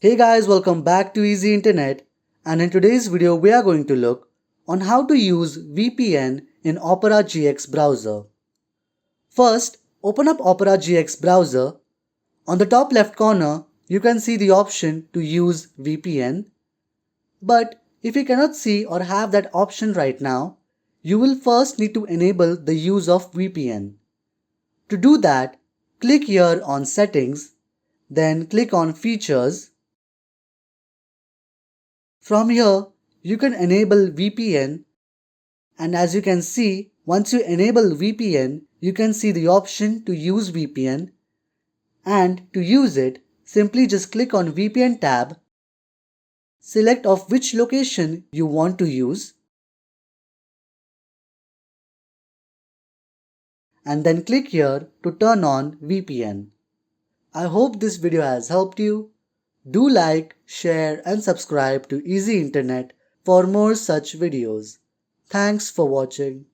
Hey guys, welcome back to Easy Internet, and in today's video we are going to look on how to use VPN in Opera GX browser. First, open up Opera GX browser. On the top left corner, you can see the option to use VPN. But if you cannot see or have that option right now, you will first need to enable the use of VPN. To do that, click here on Settings, then click on Features. From here, you can enable VPN, and as you can see, once you enable VPN, you can see the option to use VPN, and to use it, simply just click on VPN tab, select of which location you want to use, and then click here to turn on VPN. I hope this video has helped you. Do like, share and subscribe to Easy Internet for more such videos. Thanks for watching.